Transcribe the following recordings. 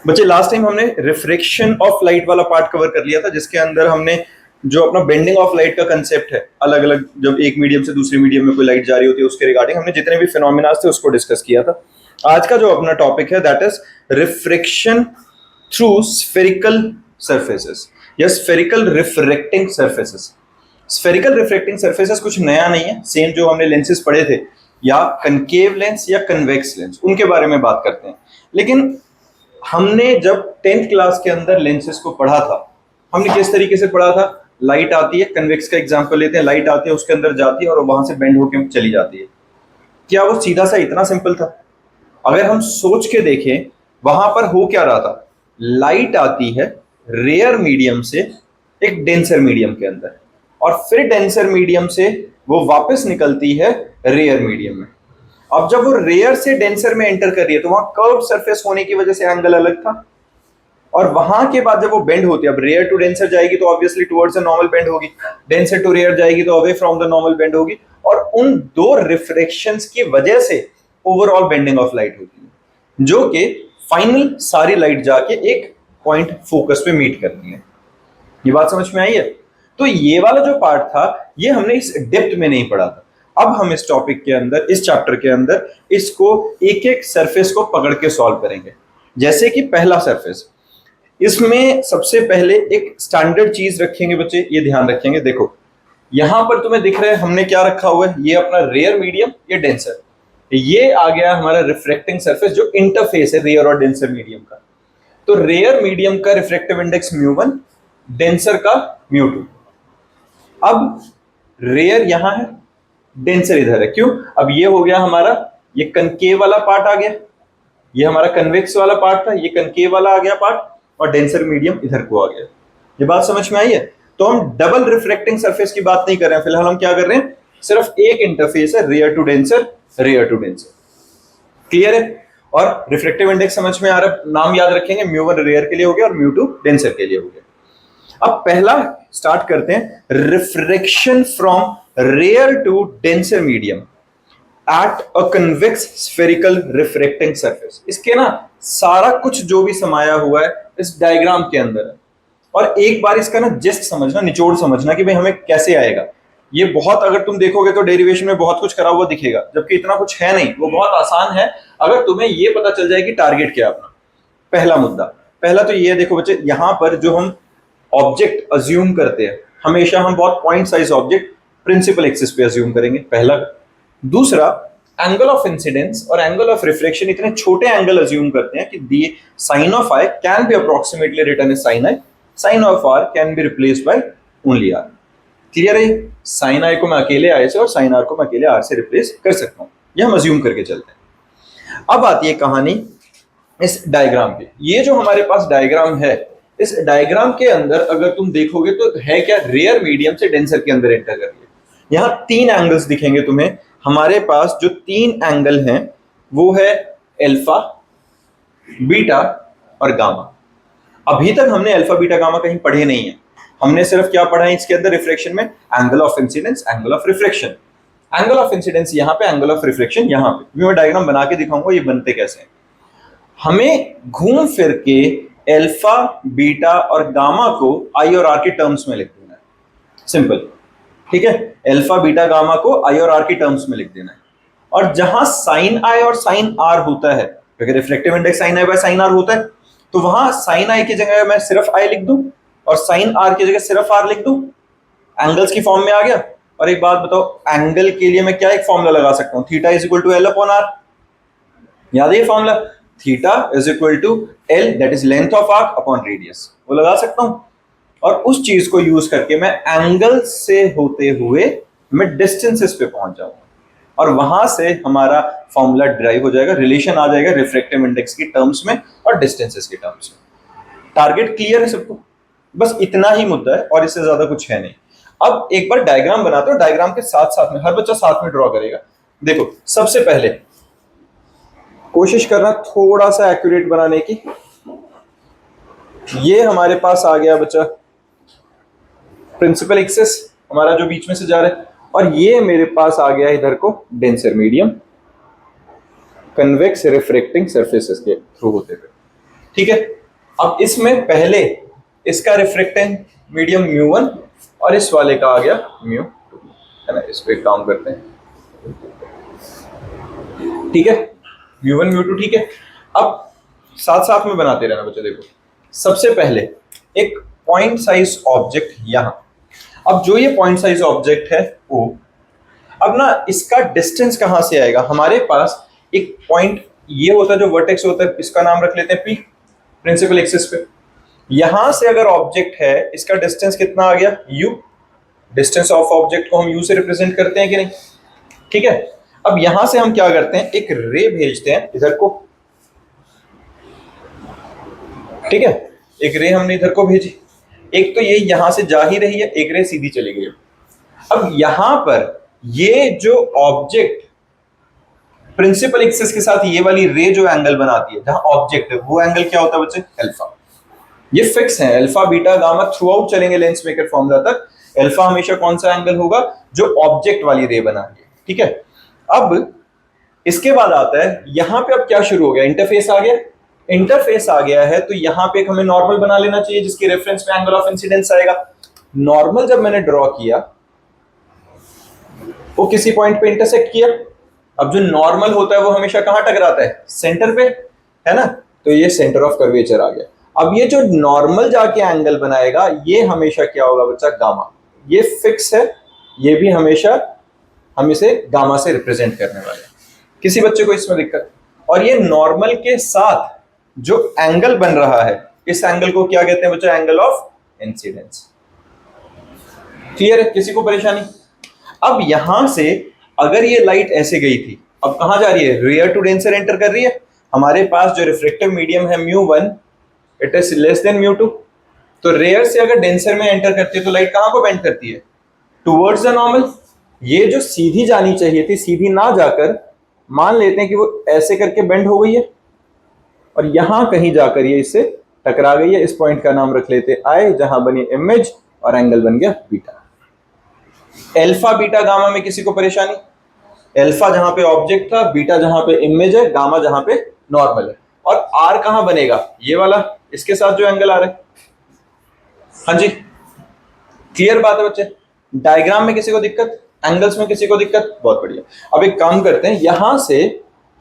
बच्चे last time हमने refraction of light वाला पार्ट कवर कर लिया था, जिसके अंदर हमने जो अपना बेंडिंग ऑफ लाइट का कंसेप्ट है, अलग अलग जब एक मीडियम से दूसरे मीडियम में कोई लाइट जा रही होती है उसके रिगार्डिंग हमने जितने भी फिनोमिना थे उसको डिस्कस किया था। आज का जो अपना टॉपिक है that is refraction through spherical surfaces या spherical refracting surfaces. Spherical refracting surfaces कुछ नया नहीं है, सेम जो हमने लेंसेज पढ़े थे, या कनकेव लेंस या कन्वेक्स लेंस, उनके बारे में बात करते हैं। लेकिन हमने जब 10th क्लास के अंदर लेंसेज को पढ़ा था, हमने किस तरीके से पढ़ा था? लाइट आती है, कन्वेक्स का एग्जांपल लेते हैं, लाइट आती है, उसके अंदर जाती है और वहां से बेंड होकर चली जाती है। क्या वो सीधा सा इतना सिंपल था? अगर हम सोच के देखें, वहां पर हो क्या रहा था? लाइट आती है रेयर मीडियम से एक डेंसर मीडियम के अंदर, और फिर डेंसर मीडियम से वो वापस निकलती है रेयर मीडियम में। अब जब वो रेयर से डेंसर में एंटर कर रही है तो वहां कर्व सरफेस होने की वजह से एंगल अलग था, और वहां के बाद जब वो बेंड होती है, अब रेयर टू डेंसर जाएगी तो obviously towards the normal bend होगी, डेंसर टू रेयर जाएगी तो away from the normal bend होगी, और उन दो रिफ्रेक्शंस की वजह से ओवरऑल बेंडिंग ऑफ लाइट होती है, जो कि फाइनल सारी लाइट जाके एक पॉइंट फोकस पे मीट करती है। ये बात समझ में आई है? तो ये वाला जो पार्ट था ये हमने इस डेप्थ में नहीं पढ़ा था। अब हम इस टॉपिक के अंदर, इस चैप्टर के अंदर इसको एक एक सरफेस को पकड़ के सॉल्व करेंगे। जैसे कि पहला सरफेस, इसमें सबसे पहले एक स्टैंडर्ड चीज रखेंगे बच्चे, ये ध्यान रखेंगे। देखो यहां पर तुम्हें दिख रहा है हमने क्या रखा हुआ है, ये अपना रेयर मीडियम, ये डेंसर, ये आ गया हमारा रिफ्रेक्टिंग सरफेस जो इंटरफेस है रेयर और डेंसर मीडियम का। तो रेयर मीडियम का रिफ्रेक्टिव इंडेक्स μ1, डेंसर का μ2। अब रेयर यहां है, डेंसर इधर है, क्यों? अब ये हो गया हमारा, ये कनकेव वाला पार्ट आ गया, ये हमारा कन्वेक्स वाला पार्ट था, ये कनकेव वाला आ गया पार्ट, और डेंसर मीडियम इधर को आ गया। ये बात समझ में आई है? तो हम डबल रिफ्लेक्टिंग सरफेस की बात नहीं कर रहे हैं, फिलहाल हम क्या कर रहे हैं, सिर्फ एक इंटरफेस है, rare to denser, rare to denser. Clear है? और रिफ्लेक्टिव इंडेक्स समझ में आ रहा है, नाम याद रखेंगे, μ1 रेयर के लिए हो गया और μ2 डेंसर के लिए हो गया। अब पहला स्टार्ट करते हैं, refraction from rare to denser medium at a convex spherical refracting surface. इसके ना सारा कुछ जो भी समाया हुआ है इस डायग्राम के अंदर है, और एक बार इसका ना जस्ट समझना, निचोड़ समझना कि भाई हमें कैसे आएगा। ये बहुत, अगर तुम देखोगे तो डेरिवेशन में बहुत कुछ करा हुआ दिखेगा, जबकि इतना कुछ है नहीं, वो बहुत आसान है अगर तुम्हें ये पता चल जाए कि टारगेट क्या है अपना। पहला मुद्दा, पहला तो ये देखो बच्चे, यहां पर जो हम ऑब्जेक्ट अज्यूम करते हैं, हमेशा हम बहुत point size object principal axis पे अज्यूम करेंगे, पहला। दूसरा, एंगल ऑफ इंसिडेंस और एंगल ऑफ रिफ्लेक्शन इतने छोटे एंगल अज्यूम करते हैं कि the sine of i can be approximately written as sine i, sine of r can be replaced by only r. Clear है? साइन आई को मैं अकेले आई से और साइन आर को मैं अकेले आर से रिप्लेस कर सकता हूं, ये हम अज्यूम करके चलते हैं। अब आती है कहानी इस डायग्राम पे। ये जो हमारे पास डायग्राम है, इस डायग्राम के अंदर अगर तुम देखोगे तो है क्या, रेयर मीडियम से डेंसर के अंदर एंटर कर लिया। यहां तीन एंगल्स दिखेंगे तुम्हें। हमारे पास जो तीन एंगल हैं वो है अल्फा, बीटा और गामा। अभी तक हमने अल्फा बीटा गामा कहीं पढ़े नहीं है, हमने सिर्फ क्या पढ़ा है इसके अंदर रिफ्लेक्शन में, angle of incidence, angle of reflection. Angle of incidence यहां पे, एंगल ऑफ रिफ्लेक्शन यहां पे। मैं डायग्राम बना के दिखाऊंगा ये बनते कैसे हैं। हमें घूम फिर के अल्फा, बीटा और गामा को आई और आर के टर्म्स में लिख देना है, सिंपल। ठीक है? अल्फा, बीटा, गामा को आई और आर के टर्म्स में लिख देना है। और जहां साइन आई और साइन आर होता है, क्योंकि reflective index sine I by sine R होता है, तो वहां साइन आई की जगह मैं सिर्फ आई लिख दूं और साइन आर की जगह सिर्फ आर लिख दूं, एंगल्स की फॉर्म में आ गया। और एक बात बताओ, एंगल के लिए मैं क्या एक फॉर्मूला लगा सकता हूं, theta is equal to L upon R. याद है ये formula, theta is equal to L that is length of arc upon radius, वो लगा सकता हूं। और उस चीज को यूज करके मैं एंगल से होते हुए मैं डिस्टेंसेस पे पहुंच जाऊंगा, और वहां से हमारा फॉर्मूला ड्राइव हो जाएगा, रिलेशन आ जाएगा रिफ्लेक्टिव इंडेक्स की टर्म्स में और डिस्टेंसेस की टर्म्स में। टारगेट क्लियर है सबको? बस इतना ही मुद्दा है और इससे ज्यादा कुछ है नहीं। अब एक बार डायग्राम बनाते हो, डायग्राम के साथ साथ में हर बच्चा साथ में ड्रॉ करेगा। देखो सबसे पहले कोशिश करना थोड़ा सा एक्यूरेट बनाने की। ये हमारे पास आ गया बच्चा प्रिंसिपल एक्सिस हमारा जो बीच में से जा रहा है, और ये मेरे पास आ गया इधर को denser medium convex refracting surfaces के थ्रू होते हुए। ठीक है। अब इसमें पहले इसका रिफ्रैक्टिंग मीडियम μ1 और इस वाले का आ गया μ2, है ना। इस पे काम करते हैं, ठीक है, μ1 μ2, ठीक है। अब साथ साथ में बनाते रहना बच्चे। देखो सबसे पहले एक पॉइंट साइज ऑब्जेक्ट यहां, अब जो ये पॉइंट साइज ऑब्जेक्ट है वो, अब ना इसका डिस्टेंस कहां से आएगा, हमारे पास एक पॉइंट ये होता है जो वर्टेक्स होता है, इसका नाम रख लेते हैं P, प्रिंसिपल एक्सिस पे। यहां से अगर ऑब्जेक्ट है, इसका डिस्टेंस कितना आ गया U, डिस्टेंस ऑफ ऑब्जेक्ट को हम U से रिप्रेजेंट करते हैं कि नहीं, ठीक है। अब यहां से हम क्या करते हैं, एक रे भेजते हैं इधर को, ठीक है, एक रे हमने इधर को भेजी, एक तो ये यहां से जा ही रही है, एक रे सीधी चली गई। अब यहां पर ये जो ऑब्जेक्ट प्रिंसिपल एक्सिस के साथ ये वाली रे जो एंगल बनाती है जहां ऑब्जेक्ट है, वो एंगल क्या होता है बच्चे, अल्फा। ये फिक्स है, alpha beta gamma through out चलेंगे लेंस मेकर फॉर्मूला तक। अल्फा हमेशा कौन सा एंगल होगा, जो ऑब्जेक्ट वाली रे बना रही है, ठीक है। अब इसके बाद आता है यहां पे, अब क्या शुरू हो गया, इंटरफेस आ गया। इंटरफेस आ गया है तो यहां पे एक हमें नॉर्मल बना लेना चाहिए जिसके रेफरेंस में एंगल ऑफ इंसिडेंस आएगा। नॉर्मल जब मैंने ड्रॉ किया वो किसी पॉइंट पे इंटरसेक्ट किया। अब जो नॉर्मल होता है वो हमेशा कहां टकराता है, सेंटर पे, है ना, तो ये सेंटर ऑफ कर्वेचर आ गया। अब ये जो नॉर्मल जाके एंगल बनाएगा ये हमेशा क्या होगा बच्चा, गामा। ये फिक्स है, ये भी हमेशा हम इसे गामा से रिप्रेजेंट करने वाले हैं। किसी बच्चे को इसमें दिक्कत, और ये नॉर्मल के साथ जो एंगल बन रहा है, इस एंगल को क्या कहते हैं बच्चा, एंगल ऑफ इंसिडेंस। क्लियर है, किसी को परेशानी। अब यहां से अगर ये लाइट ऐसे गई थी, अब कहां जा रही है, रेयर टू डेंसर एंटर कर रही है। हमारे पास जो रिफ्रैक्टिव मीडियम है μ1, इट इज लेस देन μ2, तो रेयर से अगर डेंसर में एंटर करती है तो लाइट कहां को बेंड करती है, टुवर्ड्स द नॉर्मल। ये जो सीधी जानी चाहिए थी, सीधी ना जाकर मान लेते हैं कि वो ऐसे करके बेंड हो गई है और यहां कहीं जाकर ये इससे टकरा गई है। इस पॉइंट का नाम रख लेते I, जहां बनी इमेज और एंगल बन गया बीटा। अल्फा बीटा गामा में किसी को परेशानी, अल्फा जहां पे ऑब्जेक्ट था, बीटा जहां पे इमेज है, गामा जहां पे नॉर्मल है। और आर कहां बनेगा, ये वाला, इसके साथ जो एंगल आ रहा है। हाँ जी, क्लियर बात है बच्चे। डायग्राम में किसी को दिक्कत, एंगल्स में किसी को दिक्कत, बहुत बढ़िया। अब एक काम करते हैं, यहां से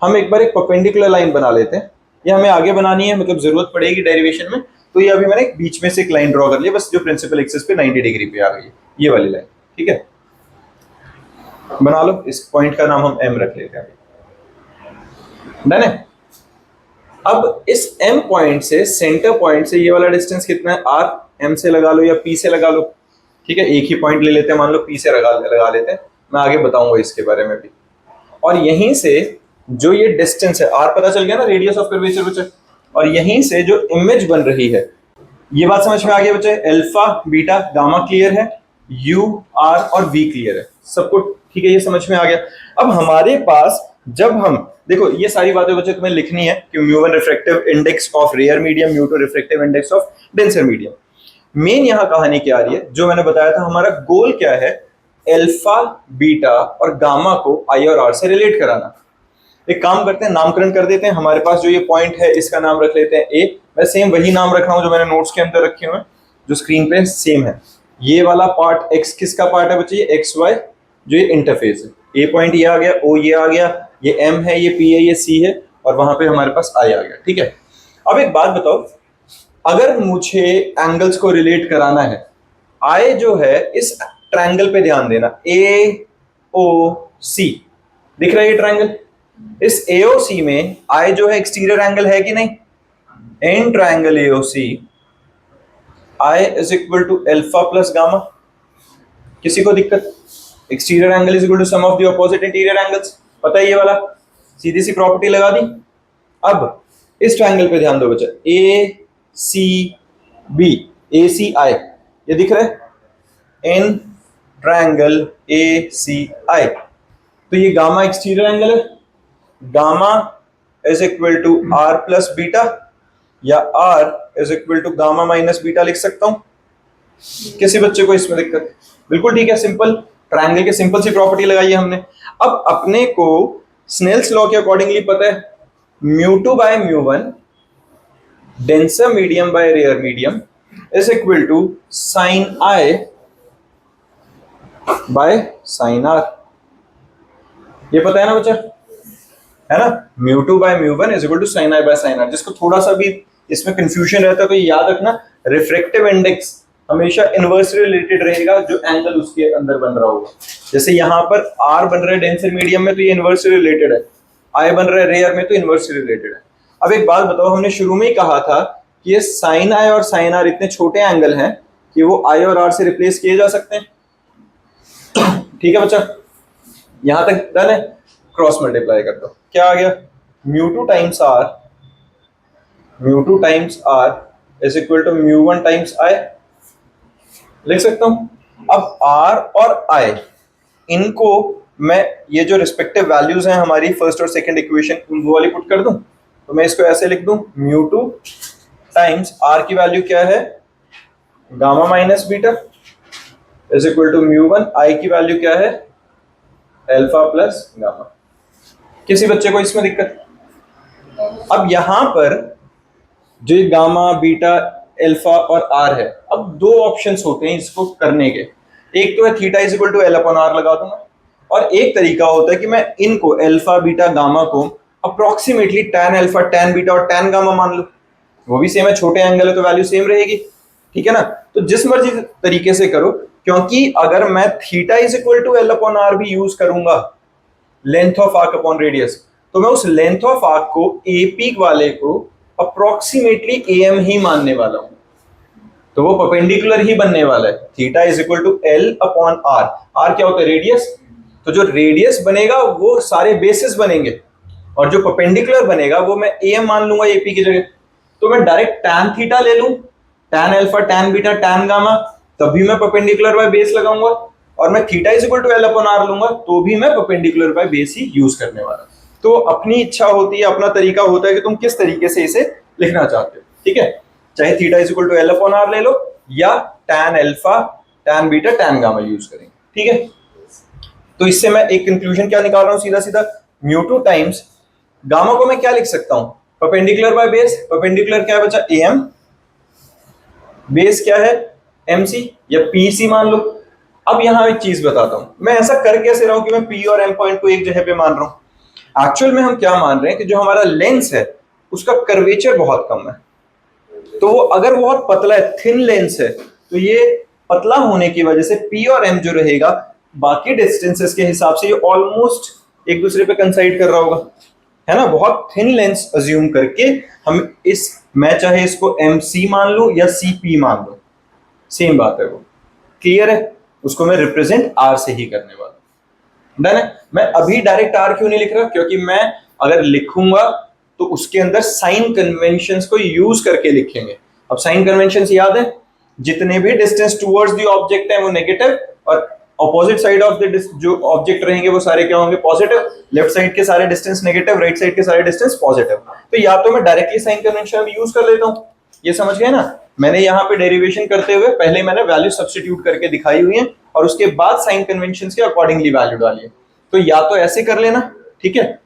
हम एक बार एक परपेंडिकुलर लाइन बना लेते हैं। ये हमें आगे बनानी है, मतलब जरूरत पड़ेगी डेरिवेशन में, तो ये अभी मैंने बीच में से एक लाइन ड्रॉ कर लिया बस, जो प्रिंसिपल एक्सिस पे 90 डिग्री पे आ गई है, ये वाली लाइन, ठीक है। बना लो, इस पॉइंट का नाम हम M रख लेते हैं, डन है। अब इस M पॉइंट से, सेंटर पॉइंट से ये वाला डिस्टेंस कितना है, R, M से लगा लो या P से लगा लो, ठीक है। एक ही पॉइंट ले लेते हैं, मान लो P से लगा लेते हैं, मैं आगे बताऊंगा इसके बारे में भी। और यहीं से जो ये डिस्टेंस है R, पता चल गया ना, रेडियस ऑफ कर्वेचर बच्चे। और यहीं से जो इमेज बन रही है, ये बात समझ में आ गई बच्चे। अल्फा बीटा गामा क्लियर है, U, R और V क्लियर है, सबको ठीक है, ये समझ में आ गया। अब हमारे पास जब हम देखो, ये सारी बातें बच्चे तुम्हें लिखनी है कि μ1 refractive index of rare medium, μ2 refractive index of denser medium. Main यहां कहानी क्या आ रही है, जो मैंने बताया था, हमारा गोल क्या है, अल्फा बीटा और गामा को I और R से रिलेट कराना। एक काम करते हैं, नामकरण कर देते हैं। हमारे पास जो ये पॉइंट है इसका नाम रख लेते हैं A। मैं सेम वही नाम रख रहा हूं जो मैंने नोट्स के अंदर रखे हुए हैं, जो स्क्रीन पे सेम है। ये वाला पार्ट x किसका पार्ट है बच्चे, ये XY, जो ये इंटरफेस है। A पॉइंट ये आ गया, O ये आ गया, ये M है, ये P है, ये C है, और वहां पे हमारे पास I आ गया, ठीक है। अब एक बात बताओ, अगर मुझे एंगल्स को रिलेट कराना है, I जो है इस ट्रायंगल पे ध्यान देना, AOC दिख रहा है ये ट्रायंगल, इस AOC में I जो है एक्सटीरियर एंगल है कि नहीं, in triangle AOC I is equal to alpha plus gamma. किसी को दिक्कत, exterior angle is equal to sum of the opposite interior angles, पता है ये वाला, सीधी सी प्रॉपर्टी लगा दी। अब इस ट्रायंगल पे ध्यान दो बच्चा, ACB, ACI, ये दिख रहा है, इन ट्रायंगल ACI, तो ये गामा एक्सटीरियर एंगल है। Gamma is equal to R plus beta, या R is equal to gamma minus beta लिख सकता हूं। किसी बच्चे को इसमें दिक्कत, बिल्कुल ठीक है, सिंपल ट्रायंगल की सिंपल सी प्रॉपर्टी लगाई है हमने। अब अपने को स्नेल्स लॉ के अकॉर्डिंगली पता है, μ2 by μ1 denser medium by rare medium is equal to sine I by sine r. ये पता है ना बच्चा, है ना, mu two by mu one is equal to sine I by sine r. जिसको थोड़ा सा भी इसमें कंफ्यूजन रहता है तो याद रखना, रिफ्रैक्टिव इंडेक्स हमेशा इनवर्सली रिलेटेड रहेगा जो एंगल उसके अंदर बन रहा होगा। जैसे यहाँ पर आर बन रहा है डेंसर मीडियम में तो ये इनवर्सली रिलेटेड है, आई बन रहा है रेयर में तो इनवर्सली रिलेटेड है। अब एक बात बताओ, हमने शुरू में ही कहा था कि ये साइन आई और साइन आर इतने छोटे एंगल हैं कि वो आई और आर से रिप्लेस किए जा सकते हैं। ठीक है बच्चा, यहां तक डन है। क्रॉस मल्टीप्लाई कर दो, क्या आ गया, mu two times r is equal to mu one times i. लिख सकता हूं। अब आर और आई, इनको मैं ये जो रिस्पेक्टिव वैल्यूज हैं हमारी फर्स्ट और सेकंड इक्वेशन, वो वाली पुट कर दूं तो मैं इसको ऐसे लिख दूं, म्यू2 टाइम्स आर की वैल्यू क्या है, gamma minus beta is equal to mu one, i की वैल्यू क्या है, अल्फा प्लस गामा। किसी बच्चे को इसमें दिक्कत? अब यहां पर जो गामा बीटा अल्फा और आर है, अब दो ऑप्शंस होते हैं इसको करने के। एक तो है theta is equal to L upon R लगा दूंगा, और एक तरीका होता है कि मैं इनको अल्फा बीटा गामा को approximately tan alpha tan beta और tan गामा मान लूं। वो भी सेम है, छोटे एंगल है तो वैल्यू सेम रहेगी, ठीक है ना। तो जिस मर्जी तरीके से करो, क्योंकि अगर मैं theta is equal to L upon R भी यूज करूंगा, length of arc upon radius, तो मैं उस लेंथ ऑफ आर्क को एपी वाले को अप्रोक्सीमेटली एम ही मानने वाला हूं, तो वो परपेंडिकुलर ही बनने वाला है। Theta is equal to L upon R, R क्या होता है, रेडियस। तो जो रेडियस बनेगा वो सारे बेसिस बनेंगे, और जो परपेंडिकुलर बनेगा वो मैं एम मान लूंगा एपी की जगह। तो मैं डायरेक्ट टैन थीटा ले लूं, tan alpha tan beta tan gamma, तभी मैं परपेंडिकुलर बाय बेस लगाऊंगा। और मैं theta is equal to L upon R लूंगा तो भी मैं परपेंडिकुलर बाय बेस ही यूज करने वाला। तो अपनी इच्छा होती है, अपना तरीका होता है कि तुम किस तरीके से इसे लिखना चाहते हो, ठीक है। चाहे theta is equal to L upon R ले लो, या tan alpha tan beta tan gamma use करेंगे, ठीक है। तो इससे मैं एक कंक्लूजन क्या निकाल रहा हूं, सीधा सीधा म्यू2 टाइम्स गामा को मैं क्या लिख सकता हूं, परपेंडिकुलर बाय बेस। परपेंडिकुलर क्या है बच्चा, एम, बेस क्या है, एमसी या पीसी मान लो। अब यहां एक चीज बताता हूं, मैं ऐसा कर कैसे रहा हूं कि मैं पी और एम पॉइंट को एक जगह पे मान रहा हूं। एक्चुअल में हम क्या मान रहे हैं कि जो हमारा लेंस है उसका कर्वेचर बहुत कम है, तो वो अगर बहुत पतला है, थिन लेंस है, तो ये पतला होने की वजह से पी और एम जो रहेगा बाकी डिस्टेंसेस के हिसाब से ये ऑलमोस्ट एक दूसरे पे कंसाइड कर रहा होगा, है ना। बहुत थिन लेंस अज्यूम करके हम इस, मैं चाहे इसको एम सी मान लूं या सी पी मान लूं, सेम बात है, वो क्लियर है। उसको मैं रिप्रेजेंट आर से ही करने वाला, डन है। मैं अभी डायरेक्ट आर क्यों नहीं लिख रहा, क्योंकि मैं अगर लिखूंगा तो उसके अंदर साइन कन्वेंशंस को यूज करके लिखेंगे। अब साइन कन्वेंशंस याद है, जितने भी डिस्टेंस टुवर्ड्स द ऑब्जेक्ट है वो नेगेटिव, और ऑपोजिट साइड ऑफ द जो ऑब्जेक्ट रहेंगे वो सारे क्या होंगे, पॉजिटिव। लेफ्ट साइड के सारे डिस्टेंस नेगेटिव, राइट साइड के सारे डिस्टेंस पॉजिटिव। तो या तो मैं डायरेक्टली साइन कन्वेंशन यूज कर लेता हूं, ये समझ गए ना। मैंने यहाँ पे डेरिवेशन करते हुए पहले मैंने वैल्यू सब्स्टिट्यूट करके दिखाई हुई है, और उसके बाद साइन कन्वेंशंस के अकॉर्डिंगली वैल्यू डाली है। तो या तो ऐसे कर लेना, ठीक है,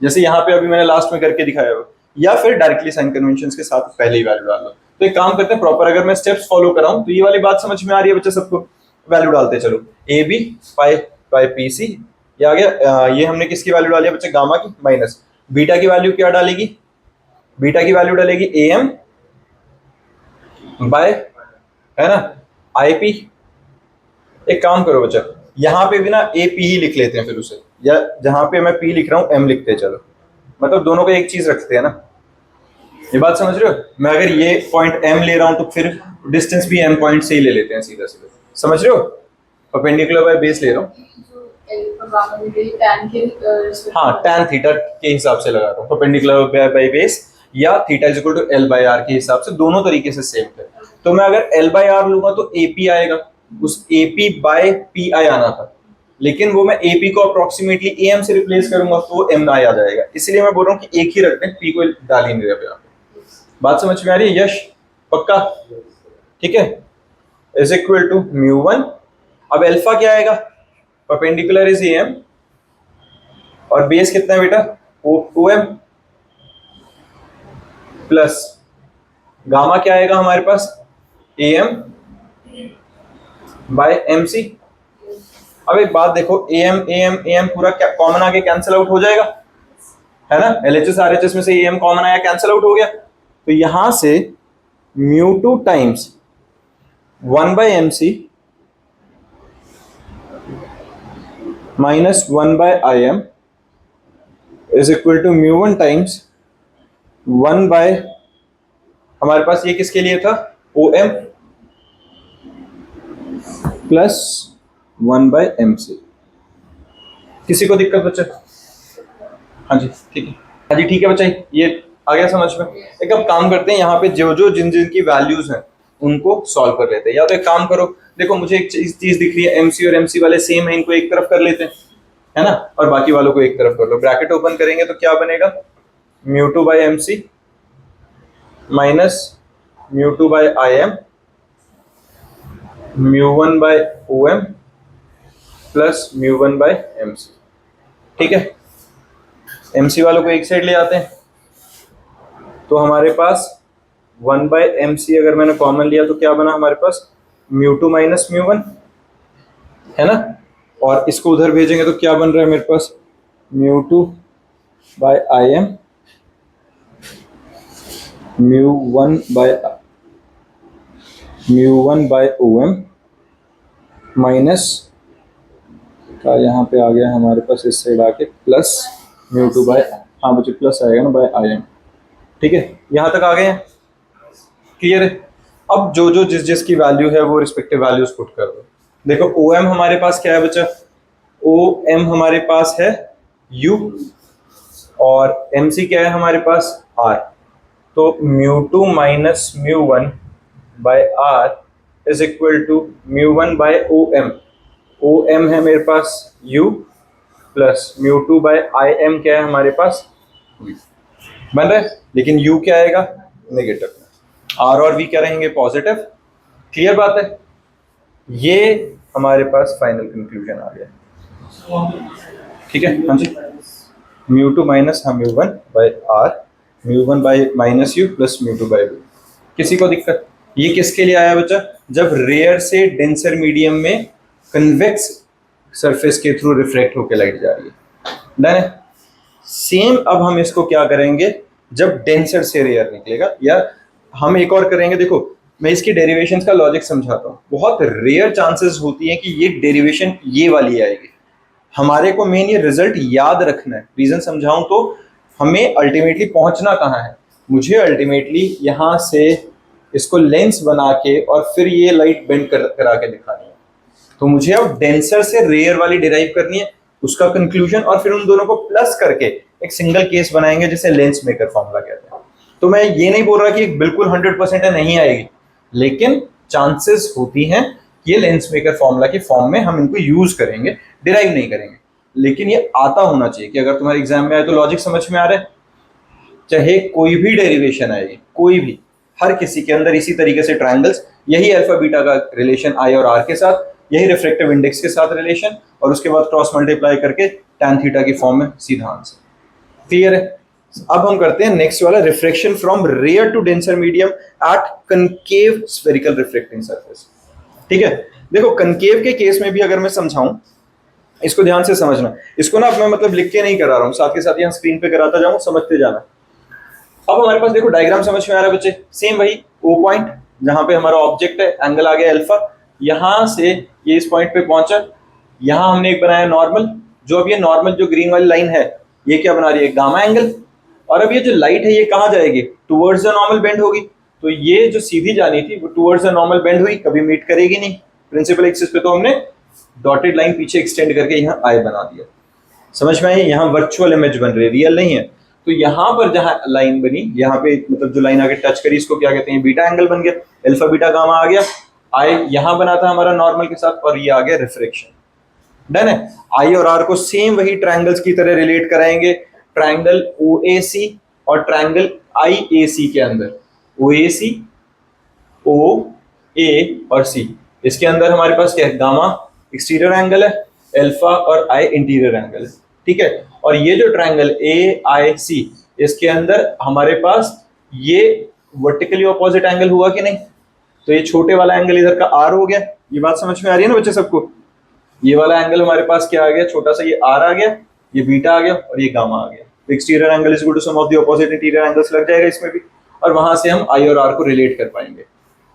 जैसे यहाँ पे अभी मैंने लास्ट में करके दिखाया हुआ, या फिर डायरेक्टली साइन कन्वेंशंस के साथ पहले ही वैल्यू डाल लो। तो एक काम करते हैं, प्रॉपर अगर मैं स्टेप्स फॉलो कराऊं तो ये वाली बात समझ में आ रही है बच्चा सबको। वैल्यू डालते चलो, A B by by P C, ये आ गया। ये हमने किसकी वैल्यू डाली है बच्चे, गामा की, माइनस बीटा की वैल्यू क्या डालेगी, बीटा की वैल्यू डालेगी ए एम बाय, है ना, आई पी। एक काम करो बच्चा, यहां पे भी ना ए पी ही लिख लेते हैं फिर उसे, या जहां पे मैं पी लिख रहा हूं एम लिखते हैं, चलो मतलब दोनों को एक चीज रखते हैं ना। ये बात समझ रहे हो, मैं अगर ये पॉइंट एम ले रहा हूं तो फिर डिस्टेंस भी एम पॉइंट से ही ले लेते हैं सीधा सीधा, समझ रहे हो। परपेंडिकुलर बाय बेस ले रहा हूं, हाँ टैन थीटा के हिसाब से लगा रहा हूं, परपेंडिकुलर बाय बेस या theta is equal to L by R के हिसाब से, दोनों तरीके से सेम है। तो मैं अगर एल बाय आर लूंगा तो एपी आएगा, उस एपी बाय पी आई आना था, लेकिन वो मैं एपी को अप्रोक्सीमेटली एम से रिप्लेस करूंगा तो वो एम आई आ जाएगा। इसलिए मैं बोल रहा हूँ कि एक ही रखते हैं, पी को डाल ही नहीं रहे। बात समझ में आ रही है यश, पक्का, ठीक है। इज इक्वल टू म्यू1, अब अल्फा क्या आएगा, परपेंडिकुलर इज एम, और बेस कितना है बेटा, ओ एम, प्लस गामा क्या आएगा हमारे पास, AM बाय MC। अब एक बात देखो, AM पूरा कॉमन आके कैंसिल आउट हो जाएगा, है ना, LHS RHS में से AM कॉमन आया, कैंसिल आउट हो गया। तो यहां से μ2 times 1/MC minus 1/IM is equal to μ1 times 1 by, हमारे पास ये किसके लिए था, OM प्लस 1/MC। किसी को दिक्कत बच्चे? हाँ जी ठीक है, हाँ जी ठीक है बच्चा, ये आ गया समझ में। एक अब काम करते हैं, यहाँ पे जो जिन की वैल्यूज हैं उनको सॉल्व कर लेते हैं। या तो एक काम करो, देखो मुझे एक चीज दिख रही है, MC और MC वाले सेम है, इनको एक तरफ कर लेते हैं, है ना, और बाकी वालों को एक तरफ कर लो। ब्रैकेट ओपन करेंगे तो क्या बनेगा, μ2/MC minus μ2/IM μ1/OM plus μ1/MC। ठीक है, MC वालों को एक साइड ले आते हैं, तो हमारे पास 1/MC अगर मैंने कॉमन लिया तो क्या बना हमारे पास, μ2 माइनस μ1, है ना, और इसको उधर भेजेंगे तो क्या बन रहा है मेरे पास, μ2/IM μ1/OM माइनस का यहाँ पे आ गया हमारे पास इस साइड आके प्लस μ2 बाय, हाँ बच्चे प्लस आएगा ना, बाय IM। ठीक है, यहाँ तक आ गए हैं, क्लियर है। अब जो जिस की वैल्यू है वो रिस्पेक्टिव वैल्यूज पुट कर दो। देखो OM हमारे पास क्या है बच्चा, OM हमारे पास है U और MC क्या है हमारे पास R। तो μ2 minus μ1 by R is equal to μ1 by OM। OM है मेरे पास U प्लस μ2 बाय IM क्या है हमारे पास बन रहा है, लेकिन U क्या आएगा, नेगेटिव, R और V क्या रहेंगे, पॉजिटिव। क्लियर बात है, ये हमारे पास फाइनल कंक्लूजन आ गया। ठीक है, हाँ जी, μ2 minus μ1 by R, μ1 by minus U plus μ2 by V। किसी को दिक्कत? ये किसके लिए आया बच्चा, जब रेयर से डेंसर मीडियम में कन्वेक्स सरफेस के थ्रू रिफ्लेक्ट होकर लाइट जा रही है। डन है। सेम अब हम इसको क्या करेंगे जब डेंसर से रेयर निकलेगा, या हम एक और करेंगे। देखो मैं इसकी डेरिवेशंस का लॉजिक समझाता हूँ। बहुत रेयर चांसेस होती है कि ये डेरिवेशन ये वाली आएगी। हमारे को मेन ये रिजल्ट याद रखना है। रीजन समझाऊं तो हमें अल्टीमेटली पहुंचना कहाँ है, मुझे अल्टीमेटली यहाँ से इसको लेंस बना के और फिर ये लाइट बेंड करा के दिखानी है। तो मुझे अब डेंसर से रेयर वाली डिराइव करनी है, उसका कंक्लूजन, और फिर उन दोनों को प्लस करके एक सिंगल केस बनाएंगे जिसे लेंस मेकर फॉर्मूला कहते हैं। तो मैं ये नहीं बोल रहा कि बिल्कुल 100% है नहीं आएगी, लेकिन चांसेस होती हैं कि ये लेंस मेकर फॉर्मूला के फॉर्म में हम इनको यूज करेंगे, डिराइव नहीं करेंगे। लेकिन ये आता होना चाहिए कि अगर तुम्हारे एग्जाम में आए तो लॉजिक समझ में आ रहा है। चाहे कोई भी डेरिवेशन आएगी, कोई भी, हर किसी के अंदर इसी तरीके से ट्रायंगल्स, यही अल्फा बीटा का रिलेशन आई और आर के साथ, यही रिफ्रैक्टिव इंडेक्स के साथ रिलेशन, और उसके बाद क्रॉस मल्टीप्लाई करके tan थीटा की फॉर्म में सीधा आंसर। क्लियर है। अब हम करते हैं नेक्स्ट वाला, refraction from rare to denser medium at concave spherical reflecting surface. ठीक है, देखो कनकेव के केस में भी अगर मैं समझाऊं, इसको ध्यान से समझना। इसको ना अब मैं मतलब लिख के नहीं करा रहा हूं, साथ के साथ यहाँ स्क्रीन पे कराता जाऊं, समझते जाना। अब हमारे पास देखो डायग्राम समझ में आ रहा है बच्चे, सेम वही O पॉइंट जहां पे हमारा ऑब्जेक्ट है, एंगल आ गया अल्फा, यहां से ये इस पॉइंट पे पहुंचा, यहां हमने एक बनाया नॉर्मल, जो अब ये नॉर्मल जो ग्रीन वाली लाइन है ये क्या बना रही है, गामा एंगल। और अब ये जो लाइट है ये कहां जाएगी, टुवर्ड्स द नॉर्मल बेंड होगी। तो ये जो सीधी जानी थी वो टुवर्ड्स द नॉर्मल बेंड हुई, कभी मीट करेगी नहीं प्रिंसिपल एक्सिस पे। तो हमने डॉटेड लाइन पीछे एक्सटेंड करके यहाँ आई बना दिया। समझ में आई, यहाँ वर्चुअल इमेज बन रही है, रियल नहीं है। तो यहाँ पर जहां लाइन बनी, यहाँ पे मतलब जो लाइन आगे टच करी, इसको क्या कहते हैं, बीटा एंगल बन गया, अल्फा बीटा गामा आ गया। आई यहाँ बना था हमारा नॉर्मल के साथ, और ये आ गया रिफ्रैक्शन। डन है। आई और आर को सेम वही ट्रायंगल्स की तरह रिलेट कराएंगे, ट्रायंगल OAC और ट्रायंगल IAC के अंदर। OAC, OA और C, इसके अंदर हमारे पास क्या है, गामा एक्सटीरियर एंगल है, अल्फा और I इंटीरियर एंगल है। ठीक है, और ये जो ट्रायंगल AIC, इसके अंदर हमारे पास ये वर्टिकली ऑपोजिट एंगल हुआ कि नहीं? तो ये छोटे वाला एंगल इधर का आर हो गया। ये बात समझ में आ रही है ना बच्चे सबको? ये वाला एंगल हमारे पास क्या आ गया, छोटा सा ये आर आ गया, ये बीटा आ गया और ये गामा आ गया। Exterior angle is equal to sum of the opposite interior angles लग जाएगा इसमें भी, और वहां से हम आई और आर को रिलेट कर पाएंगे।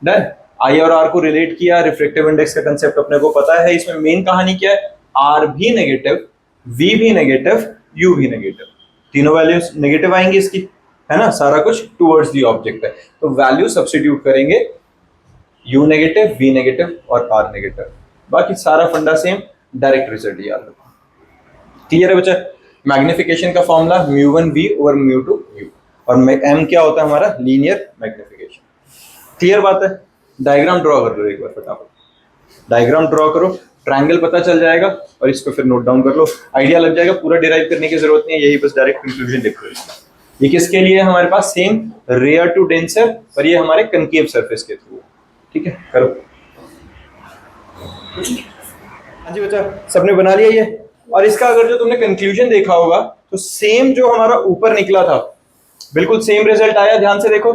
डन। आई और आर को रिलेट किया, रिफ्रैक्टिव इंडेक्स का कंसेप्ट अपने को पता है। इसमें मेन कहानी क्या है, आर भी नेगेटिव, वी भी नेगेटिव, यू भी नेगेटिव, तीनों वैल्यूज नेगेटिव आएंगी इसकी, है ना? सारा कुछ टुवर्ड्स द ऑब्जेक्ट है, तो वैल्यू सब्स्टिट्यूट करेंगे, यू नेगेटिव, वी नेगेटिव और आर नेगेटिव, बाकी सारा फंडा सेम, डायरेक्ट रिजल्ट याद रखो। क्लियर है बच्चा? मैग्निफिकेशन का फॉर्मूला μ1v ओवर μ2 u, और m क्या होता है हमारा, लीनियर मैग्निफिकेशन। क्लियर बात है? डायग्राम ड्रॉ कर लो एक बार फटाफट, डायग्राम ड्रॉ करो, ट्रायंगल पता चल जाएगा और इसको फिर नोट डाउन कर लो, आइडिया लग जाएगा, पूरा डिराइव करने की जरूरत नहीं है, यही बस डायरेक्ट कंक्लूजन लिख लो इसका। ये किसके लिए है हमारे पास, सेम रेयर टू डेंसर, पर ये हमारे कनकेव सरफेस के थ्रू। ठीक है, करो। हाँ जी बच्चा, सबने बना लिया ये? और इसका अगर जो तुमने कंक्लूजन देखा होगा तो सेम जो हमारा ऊपर निकला था बिल्कुल सेम रिजल्ट आया, ध्यान से देखो,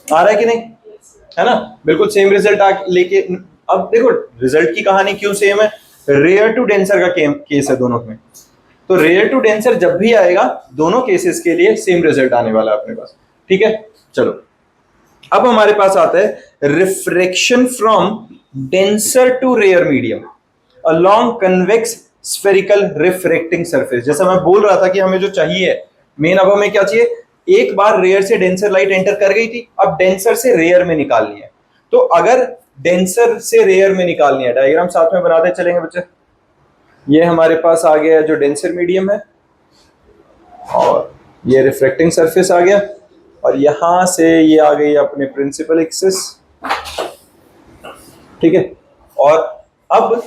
आ रहा है कि नहीं, है ना? बिल्कुल सेम रिजल्ट लेके, अब देखो रिजल्ट की कहानी क्यों सेम है, रेयर टू डेंसर का केस है दोनों में, तो रेयर टू डेंसर जब भी आएगा दोनों केसेस के लिए सेम रिजल्ट आने वाला है अपने पास। ठीक है, चलो अब हमारे पास आता है refraction from denser to rare medium along convex spherical refracting surface. जैसा मैं बोल रहा था कि हमें जो चाहिए मेन, अब हमें क्या चाहिए, एक बार रेयर से डेंसर लाइट एंटर कर गई थी, अब डेंसर से रेयर में निकालनी है। तो अगर डेंसर से रेयर में निकालनी है, डायग्राम साथ में बनाते चलेंगे बच्चे। ये हमारे पास आ गया जो डेंसर मीडियम है, और ये रिफ्रैक्टिंग सरफेस आ गया, और यहां से ये आ गई अपने प्रिंसिपल एक्सिस। ठीक है, और अब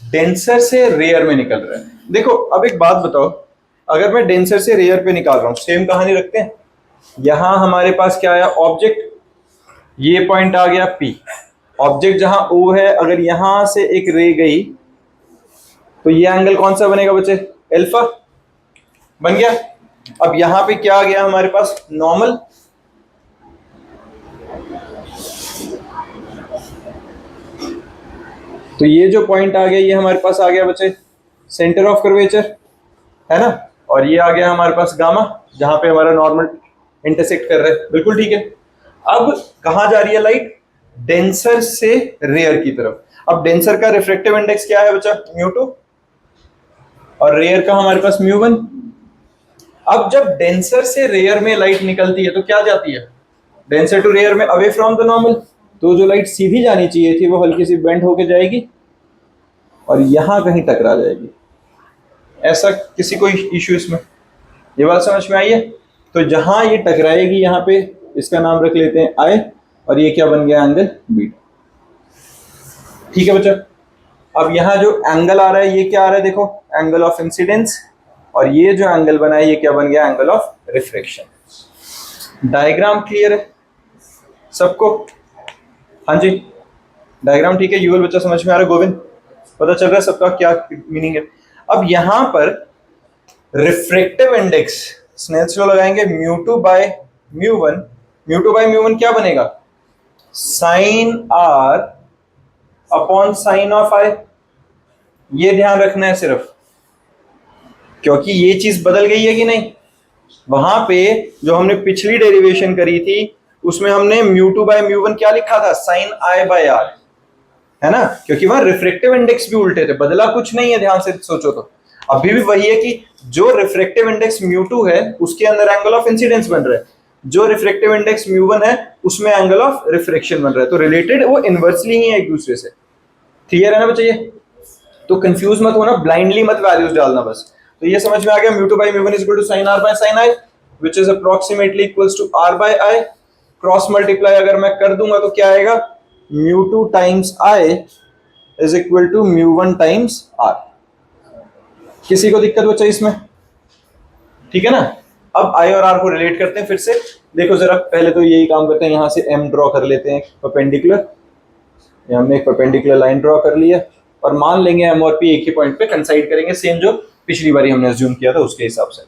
डेंसर से रेयर में निकल रहा है। देखो अब एक बात बताओ, अगर मैं डेंसर से रेयर पे निकाल रहा हूं, सेम कहानी रखते हैं। यहां हमारे पास क्या आया, ऑब्जेक्ट, ये पॉइंट आ गया P, ऑब्जेक्ट जहां O है, अगर यहां से एक रे गई तो ये एंगल कौन सा बनेगा बच्चे, अल्फा बन गया। अब यहां पे क्या आ गया हमारे पास, नॉर्मल, तो ये जो पॉइंट आ गया ये हमारे पास आ गया बच्चे सेंटर ऑफ कर्वेचर, है ना? और ये आ गया हमारे पास गामा, जहां पे हमारा नॉर्मल इंटरसेक्ट कर रहा है। बिल्कुल ठीक है। अब कहां जा रही है लाइट, डेंसर से रेयर की तरफ। अब डेंसर का रिफ्रैक्टिव इंडेक्स क्या है बच्चा, μ2, और रेयर का हमारे पास μ1। अब जब डेंसर से रेयर में लाइट निकलती है तो क्या जाती है, डेंसर टू रेयर में, अवे फ्रॉम द नॉर्मल, तो जो लाइट सीधी जानी चाहिए थी वो हल्की सी बेंड होके जाएगी और यहां कहीं टकरा जाएगी। ऐसा किसी को इश्यू इसमें, ये बात समझ में आई है? तो जहां ये टकराएगी यहाँ पे, इसका नाम रख लेते हैं I, और ये क्या बन गया, एंगल बीटा। ठीक है बच्चा, अब यहाँ जो एंगल आ रहा है ये क्या आ रहा है, देखो एंगल ऑफ इंसिडेंस, और ये जो एंगल बना है ये क्या बन गया, angle of refraction. Diagram clear है सबको? हाँ जी, डायग्राम ठीक है, यूएल बच्चा समझ में आ रहा है? गोविंद पता चल रहा है सबका क्या मीनिंग है? अब यहां पर रिफ्रैक्टिव इंडेक्स स्नेल्स लॉ लगाएंगे, μ2 बाय μ1, μ2 बाय μ1 क्या बनेगा, sine R upon sine of I। ये ध्यान रखना है सिर्फ, क्योंकि ये चीज बदल गई है कि नहीं। वहां पे जो हमने पिछली डेरिवेशन करी थी उसमें हमने μ2 बाय μ1 क्या लिखा था, साइन I बाय R, है ना? क्योंकि वहां रिफ्रैक्टिव इंडेक्स भी उल्टे थे, बदला कुछ नहीं है, ध्यान से सोचो तो। अभी भी वही है कि जो रिफ्रैक्टिव इंडेक्स μ2 है उसके अंदर एंगल ऑफ इंसिडेंस बन रहा है, जो रिफ्रैक्टिव इंडेक्स μ1 है उसमें एंगल ऑफ रिफ्रैक्शन बन रहा है, तो रिलेटेड वो इनवर्सली ही है एक दूसरे से। क्लियर है ना बच्चे? ये तो कंफ्यूज मत होना, ब्लाइंडली मत वैल्यूज डालना बस। तो ये समझ में आ गया, μ2 by μ1 is equal to sin R by sin I, which is approximately equals to R by I। Cross multiply अगर मैं कर दूंगा तो क्या आएगा, μ2 times I is equal to μ1 times R। किसी को दिक्कत बच्चा इसमें? ठीक है ना? अब I और R को रिलेट करते हैं फिर से। देखो जरा, पहले तो यही काम करते हैं, यहां से M ड्रॉ कर लेते हैं परपेंडिकुलर, हमने एक परपेंडिकुलर लाइन ड्रॉ कर लिया, और मान लेंगे M और P एक ही पॉइंट पे कंसाइड करेंगे, सेम जो पिछली बारी हमने अज्यूम किया था उसके हिसाब से।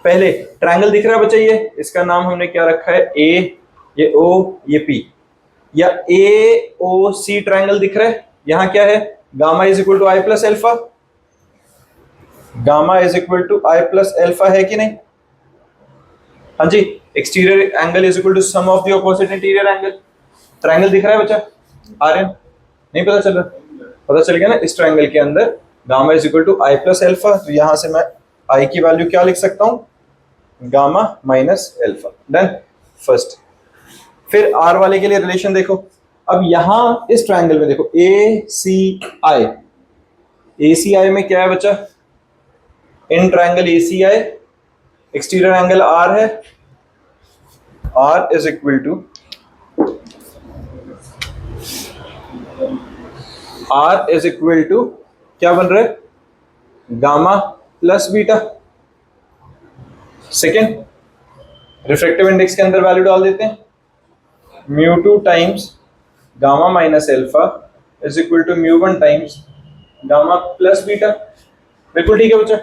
पहले ट्रायंगल दिख रहा है बच्चा, ये इसका नाम हमने क्या रखा है, A, ये O ये P, या AOC ट्राइंगल दिख रहा है, यहां क्या है, gamma is equal to I plus alpha, gamma is equal to I plus alpha है कि नहीं? हाँ जी, exterior angle is equal to sum of the opposite interior angle. Triangle दिख रहा है बच्चा, आर्यन? नहीं पता चल रहा? पता चल गया ना, इस ट्राइंगल के अंदर gamma is equal to I plus alpha, तो यहां से मैं आई की वैल्यू क्या लिख सकता हूं, gamma minus alpha. Done, first. फिर आर वाले के लिए रिलेशन देखो, अब यहां इस ट्राइंगल में देखो ए सी आई, ए सी आई में क्या है बच्चा, in triangle A C I exterior angle r है, r is equal to, r is equal to क्या बन रहा है, gamma plus beta. Second, refractive index के अंदर वैल्यू डाल देते हैं, mu two times gamma minus alpha is equal to mu one times gamma plus beta. बिल्कुल ठीक है बच्चा।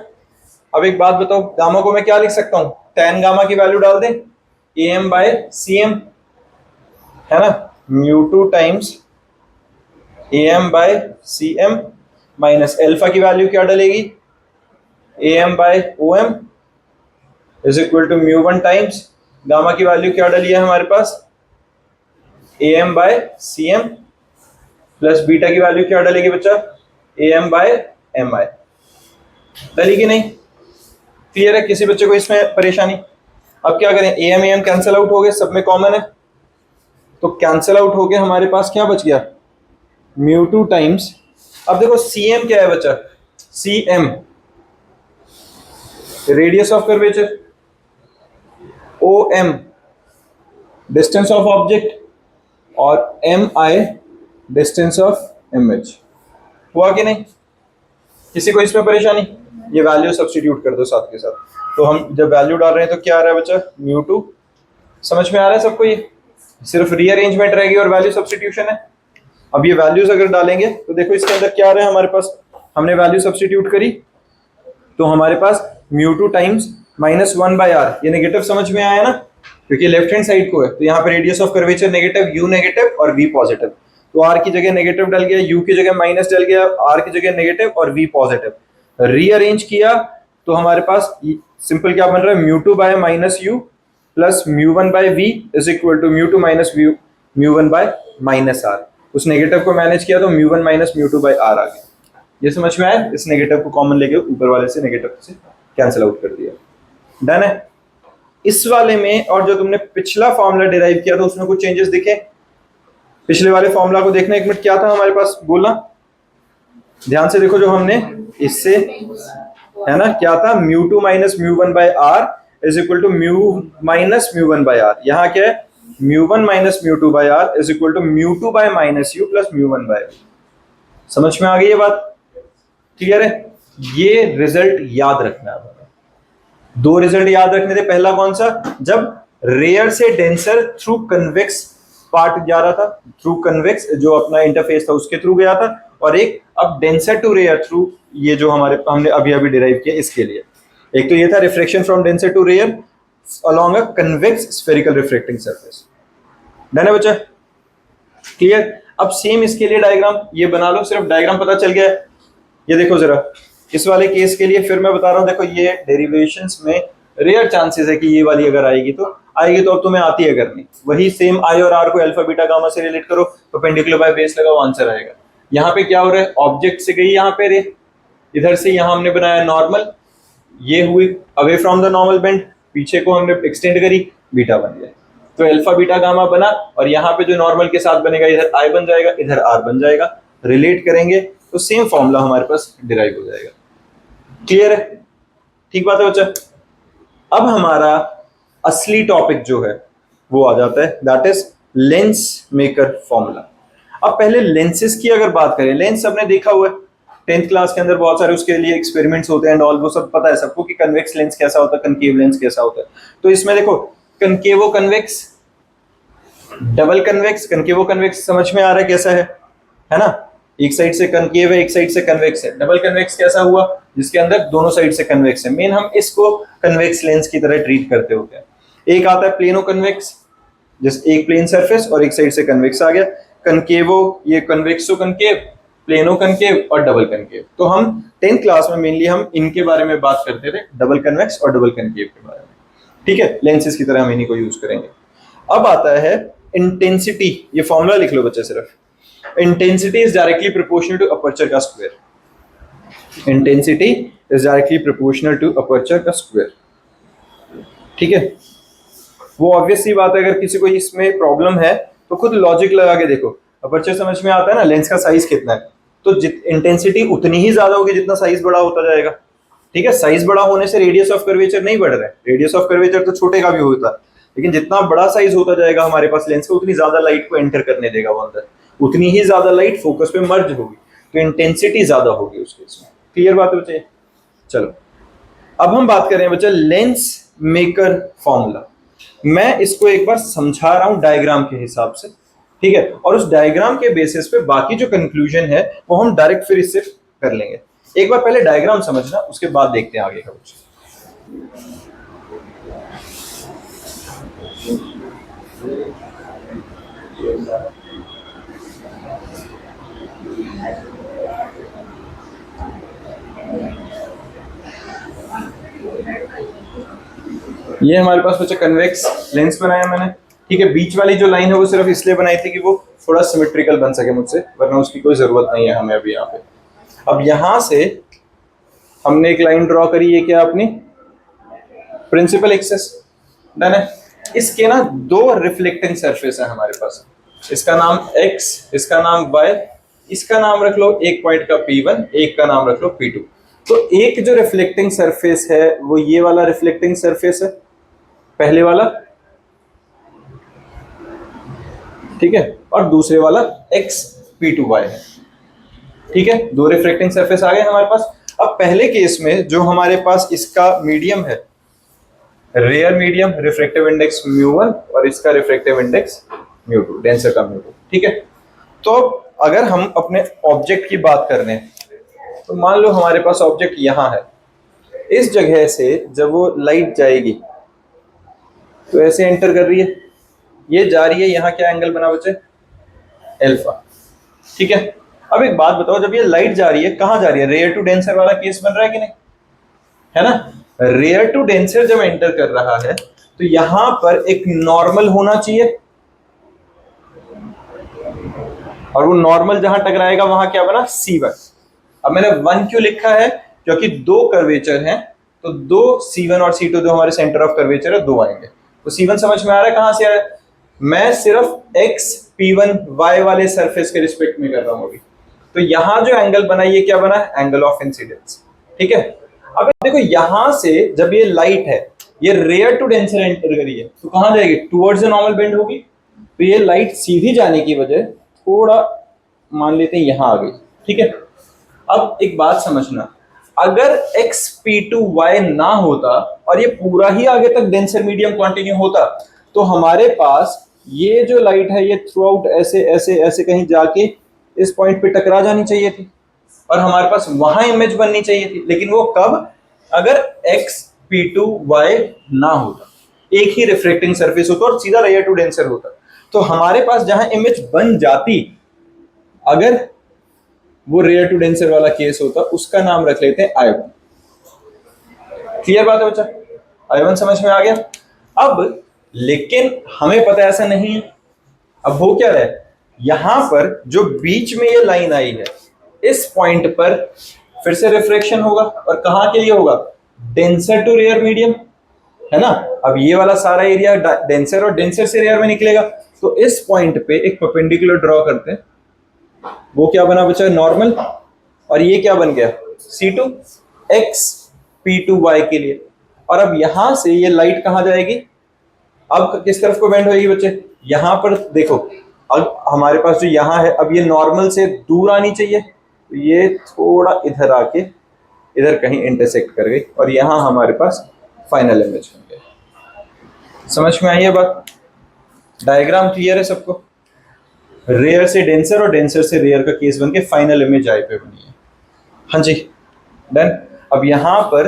अब एक बात बताओ, गामा को मैं क्या लिख सकता हूं, tan गामा की वैल्यू डाल दें, am बाय cm, है ना, mu two times am by cm minus alpha की वैल्यू क्या डलेगी, am by om is equal to mu one times gamma की वैल्यू क्या डली है हमारे पास, am by cm plus beta की वैल्यू क्या डलेगी बच्चा, am बाय mi। डलेगी नहीं? क्लियर है? किसी बच्चे को इसमें परेशानी? अब क्या करें, am कैंसिल आउट हो गए, सब में कॉमन है, तो कैंसिल आउट हो गए, हमारे पास क्या बच गया, म्यू टू टाइम्स, अब देखो cm क्या है बच्चा, cm radius of curvature, om distance of object, और mi डिस्टेंस ऑफ इमेज। हुआ कि नहीं? किसी को इसमें परेशानी? ये वैल्यू सब्स्टिट्यूट कर दो साथ के साथ, तो हम जब वैल्यू डाल रहे हैं तो क्या आ रहा है बच्चा, म्यू टू। समझ में आ रहा है सबको? ये सिर्फ रीअरेंजमेंट रहेगी और वैल्यू सब्स्टिट्यूशन है। अब ये वैल्यूज अगर डालेंगे तो देखो इसके अंदर क्या आ रहा है हमारे पास, हमने वैल्यू सब्स्टिट्यूट करी तो हमारे पास mu two times minus one by r, ये नेगेटिव समझ में आया ना, क्योंकि लेफ्ट हैंड साइड को है, तो यहाँ पे radius of curvature negative, you negative और वी पॉजिटिव, तो आर की जगह नेगेटिव डल गया, यू की जगह माइनस डल गया, आर की जगह नेगेटिव और वी पॉजिटिव। रीअरेंज किया तो हमारे पास सिंपल क्या बन रहा है, mu two by minus you plus mu one by v is equal to mu two minus mu one by minus r. उस नेगेटिव को मैनेज किया तो mu one minus mu two by r आ गया। ये समझ में आया? इस नेगेटिव को कॉमन लेके ऊपर वाले से नेगेटिव से कैंसिल आउट कर दिया। डन है? इस वाले में और जो तुमने पिछला फॉर्मूला डिराइव किया था उसमें कुछ चेंजेस दिखे? पिछले वाले फॉर्मूला को देखना एक मिनट, क्या था हमारे पास, बोलना ध्यान से देखो, जो हमने इससे है ना क्या था, mu two minus mu one by R is equal to mu minus mu one by R. यहाँ क्या है, mu one minus mu two by R is equal to mu two by minus you plus mu one by. समझ में आ गई ये बात? Clear है? ये रिजल्ट याद रखना है। दो रिजल्ट याद रखने थे, पहला कौन सा, जब रेयर से डेंसर थ्रू कन्वेक्स पार्ट जा रहा था, थ्रू कन्वेक्स जो अपना इंटरफेस था उसके थ्रू गया था, और एक अब डेंसर टू रेयर थ्रू, ये जो हमने अभी अभी डिराइव किया इसके लिए। एक तो ये था reflection from denser to rare along a convex spherical reflecting surface. Done है बच्चा? क्लियर? अब सेम इसके लिए डायग्राम ये बना लो, सिर्फ डायग्राम पता चल गया। ये देखो जरा इस वाले केस के लिए फिर मैं बता रहा हूं, देखो ये डेरिवेशंस में रेयर चांसेस है कि ये वाली अगर आएगी तो अब तुम्हें आती है करनी। वही सेम आई और आर को अल्फा बीटा गामा से रिलेट करो, परपेंडिकुलर बाय बेस लगाओ, आंसर आएगा। यहाँ पे क्या हो रहा है, ऑब्जेक्ट से गई यहाँ पे रे, इधर से यहाँ हमने बनाया नॉर्मल, ये हुई away from the normal bend, पीछे को हमने एक्सटेंड करी, बीटा बन गया, तो अल्फा बीटा गामा बना, और यहाँ पे जो नॉर्मल के साथ बनेगा इधर आई बन जाएगा, इधर आर बन जाएगा। रिलेट करेंगे तो सेम फॉर्मूला हमारे पास डिराइव हो जाएगा। क्लियर है? ठीक बात है बच्चा? अब हमारा असली टॉपिक जो है वो आ जाता है, that is lens maker formula. अब पहले लेंसेज की अगर बात करें, लेंस सबने देखा हुआ है 10th क्लास के अंदर, बहुत सारे उसके लिए एक्सपेरिमेंट्स होते हैं एंड ऑल, वो सब पता है सबको कि कन्वेक्स लेंस कैसा होता है, कनकेव लेंस कैसा होता है। तो इसमें देखो कनकेवो कन्वेक्स, डबल कन्वेक्स, कनकेवो कन्वेक्स समझ में आ रहा है कैसा है ना? एक साइड से कनकेव है, एक साइड से कन्वेक्स है। डबल कन्वेक्स कैसा हुआ, जिसके अंदर दोनों साइड से कन्वेक्स है। मेन हम इसको कन्वेक्स लेंस की तरह ट्रीट करते होते हैं। एक आता है प्लेनो कन्वेक्स, जैसे एक प्लेन सरफेस और एक साइड से कन्वेक्स आ गया, कनकेवो, ये कन्वेक्सो कनकेव, प्लेनो कनकेव और डबल कनकेव। तो हम 10th क्लास में मेनली हम इनके बारे में बात करते थे, डबल कन्वेक्स और डबल कनकेव के बारे में, ठीक है। लेंसेज की तरह हम इन्हीं को यूज करेंगे। अब आता है इंटेंसिटी, ये फॉर्मूला लिख लो बच्चे सिर्फ। Intensity is directly proportional to aperture का square. Intensity is directly proportional to aperture का स्क्वायर, ठीक है। वो ऑब्वियस सी बात है, अगर किसी को इसमें प्रॉब्लम है तो खुद लॉजिक लगा के देखो। अपर्चर समझ में आता है ना, लेंस का साइज कितना है, तो इंटेंसिटी उतनी ही ज्यादा होगी जितना साइज बड़ा होता जाएगा, ठीक है। साइज बड़ा होने से रेडियस ऑफ कर्वेचर नहीं बढ़ रहा है, रेडियस ऑफ कर्वेचर तो छोटे का भी होता है, लेकिन जितना बड़ा साइज होता जाएगा हमारे पास लेंस का, उतनी ज्यादा लाइट को एंटर करने देगा वो अंदर, उतनी ही ज्यादा लाइट फोकस पे मर्ज होगी, तो इंटेंसिटी ज्यादा होगी उस केस में। क्लियर बात है बच्चे? चलो अब हम बात करें बच्चा लेंस मेकर फॉर्मूला। मैं इसको एक बार समझा रहा हूं डायग्राम के हिसाब से, ठीक है, और उस डायग्राम के बेसिस पे बाकी जो कंक्लूजन है वो हम डायरेक्ट फिर इससे कर लेंगे। एक बार पहले डायग्राम समझना, उसके बाद देखते हैं आगे का कुछ। ये हमारे पास बच्चा कन्वेक्स लेंस बनाया मैंने, ठीक है। बीच वाली जो लाइन है वो सिर्फ इसलिए बनाई थी कि वो थोड़ा सिमेट्रिकल बन सके मुझसे, वरना उसकी कोई जरूरत नहीं है हमें अभी यहाँ पे। अब यहां से हमने एक लाइन ड्रॉ करी, ये क्या अपनी प्रिंसिपल एक्सिस, डन है। इसके ना दो रिफ्लेक्टिंग सरफेस है हमारे पास, इसका नाम x, इसका नाम y, इसका नाम रख लो एक पॉइंट का P1, एक का नाम रख लो P2। तो एक जो रिफ्लेक्टिंग सरफेस है वो ये वाला रिफ्लेक्टिंग सरफेस है, पहले वाला, ठीक है, और दूसरे वाला x P2y है, ठीक है। दो रिफ्लेक्टिंग सरफेस आ गए हमारे पास। अब पहले केस में जो हमारे पास इसका मीडियम है, रेयर मीडियम, रिफ्रैक्टिव इंडेक्स μ1 और इसका रिफ्रैक्टिव इंडेक्स μ2, डेंसर का μ2, ठीक है। तो अगर हम अपने ऑब्जेक्ट की बात कर रहे हैं, तो मान लो हमारे पास ऑब्जेक्ट यहां है, इस जगह से जब वो लाइट जाएगी तो ऐसे एंटर कर रही है, ये जा रही है, यहां क्या एंगल बना बच्चे? अल्फा, ठीक है। अब एक बात बताओ, जब ये लाइट जा रही है कहां जा रही है? रेयर टू डेंसर वाला केस बन रहा है कि नहीं, है ना। रेयर टू डेंसर जब एंटर कर रहा है तो यहां पर एक नॉर्मल होना चाहिए, और वो नॉर्मल जहां टकराएगा वहां क्या बना? C1। अब मैंने 1 क्यों लिखा है? क्योंकि दो कर्वेचर हैं, तो दो C1 और C2 जो हमारे सेंटर ऑफ कर्वेचर है, दो आएंगे। तो C1 समझ में आ रहा है कहां से आ रहा है? मैं सिर्फ x P1 y वाले सरफेस के रिस्पेक्ट में कर रहा हूं अभी। तो यहां जो एंगल बना, ये क्या बना? एंगल ऑफ इंसिडेंस, ठीक है। अब देखो यहां से जब ये लाइट है, ये रेयर टू डेंसर एंटर करी है, तो कहां जाएगी? टुवर्ड्स द नॉर्मल बेंड होगी। तो ये लाइट सीधी जाने की वजह थोड़ा मान लेते हैं यहां आ गई, ठीक है। अब एक बात समझना, अगर x P2y ना होता और ये पूरा ही आगे तक डेंसर मीडियम कंटिन्यू होता, तो हमारे पास ये जो लाइट है ये थ्रू आउट ऐसे ऐसे ऐसे कहीं जाके इस पॉइंट पे टकरा जानी चाहिए थी, और हमारे पास वहां इमेज बननी चाहिए थी। लेकिन वो कब? अगर x P2y ना होता, एक ही रिफ्लेक्टिंग सरफेस होता और सीधा रेयर टू डेंसर होता, तो हमारे पास जहां इमेज बन जाती, अगर वो रेयर टू डेंसर वाला केस होता, उसका नाम रख लेते हैं I1। क्लियर बात है बच्चा? I1 समझ में आ गया? अब लेकिन हमें पता ऐसा नहीं है। अब हो क्या रहा है, यहां पर जो बीच में ये लाइन आई है, इस पॉइंट पर फिर से रिफ्रैक्शन होगा, और कहां के लिए होगा? डेंसर टू रेयर मीडियम, है ना। अब ये वाला सारा एरिया डेंसर और डेंसर से रेयर में निकलेगा, तो इस पॉइंट पे एक परपेंडिकुलर ड्रॉ करते हैं, वो क्या बना बचा? नॉर्मल। और ये क्या बन गया? C2 x P2y के लिए। और अब यहां से ये लाइट कहां जाएगी? अब किस तरफ को बेंड होगी बच्चे? यहां पर देखो, अब हमारे पास जो यहां है, अब ये नॉर्मल से दूर आनी चाहिए, तो ये थोड़ा इधर आके इधर कहीं इंटरसेक्ट कर गई, और यहां हमारे पास फाइनल इमेज बन गया। समझ में आई है बात? डायग्राम क्लियर है सबको? रेयर से डेंसर और डेंसर से रेयर का केस बन के फाइनल इमेज आई पे बनी है। हाँ जी, डन। अब यहां पर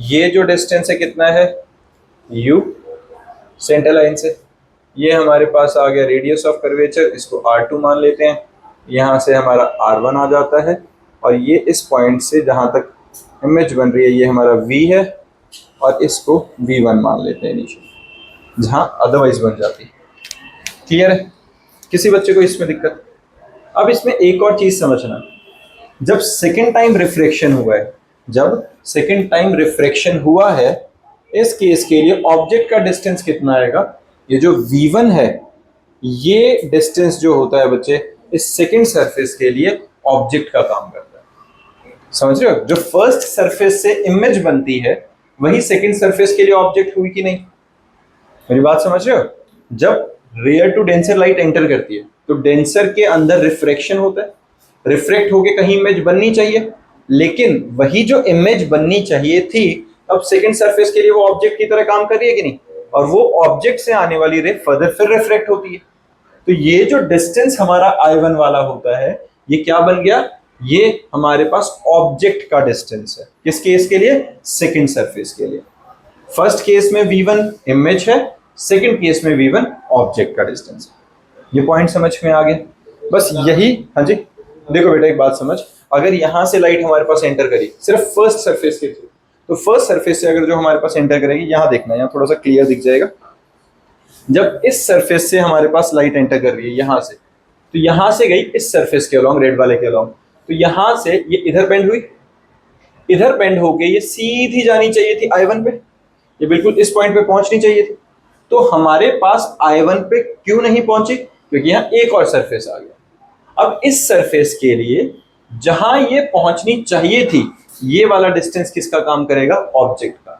ये जो डिस्टेंस है कितना है? u सेंटर लाइन से, ये हमारे पास आ गया रेडियस ऑफ कर्वेचर, इसको R2 मान लेते हैं। यहाँ से हमारा R1 आ जाता है और ये इस पॉइंट से जहाँ तक इमेज बन रही है ये हमारा V है और इसको V1 मान लेते हैं नीचे, जहाँ अदरवाइज बन जाती है। क्लियर है? किसी बच्चे को इसमें दिक्कत? अब इसमें एक और चीज समझना, जब सेकेंड टाइम रिफ्रैक्शन हुआ है, जब सेकेंड टाइम रिफ्रैक्शन हुआ है, इस केस के लिए ऑब्जेक्ट का डिस्टेंस कितना आएगा? ये जो V1 है, ये डिस्टेंस जो होता है बच्चे इस सेकेंड सरफेस के लिए ऑब्जेक्ट का काम करता है। समझ रहे हो? जो फर्स्ट सरफेस से इमेज बनती है वही सेकेंड सरफेस के लिए ऑब्जेक्ट हुई कि नहीं? मेरी बात समझ रहे हो? जब rare to denser light enter करती है तो डेंसर के अंदर रिफ्रैक्शन होता है, रिफ्रैक्ट होके कहीं इमेज बननी चाहिए, लेकिन वही जो इमेज बननी चाहिए थी अब सेकंड सरफेस के लिए वो ऑब्जेक्ट की तरह काम कर रही है कि नहीं? और वो ऑब्जेक्ट से आने वाली रे फर्दर फिर रिफ्रैक्ट होती है। तो ये जो डिस्टेंस हमारा I1 वाला होता है ये क्या बन गया? ये हमारे पास ऑब्जेक्ट का डिस्टेंस है। किस केस के लिए? सेकंड सरफेस के लिए। फर्स्ट केस में V1 इमेज है, सेकंड केस में V1 ऑब्जेक्ट का डिस्टेंस है। ये पॉइंट समझ में आ गया? बस यही। हाँ जी, देखो बेटा एक बात समझ, अगर यहां से लाइट हमारे पास एंटर करी सिर्फ फर्स्ट सरफेस के थ्रू, तो फर्स्ट सरफेस से अगर जो हमारे पास एंटर करेगी, यहां देखना, यहां थोड़ा सा क्लियर दिख जाएगा। जब इस सरफेस से हमारे पास लाइट एंटर कर रही है यहां से, तो यहां से गई इस सरफेस के अलॉन्ग, रेड वाले के अलॉन्ग, तो यहां से ये इधर बेंड हुई, इधर बेंड होके ये सीधी जानी चाहिए थी I1 पे, ये बिल्कुल इस पॉइंट पे पहुंचनी चाहिए थी। तो हमारे पास I1 पे क्यों नहीं पहुंची? क्योंकि यहाँ एक और सरफेस आ गया। अब इस सरफेस के लिए जहां ये पहुंचनी चाहिए थी, ये वाला डिस्टेंस किसका काम करेगा? ऑब्जेक्ट का।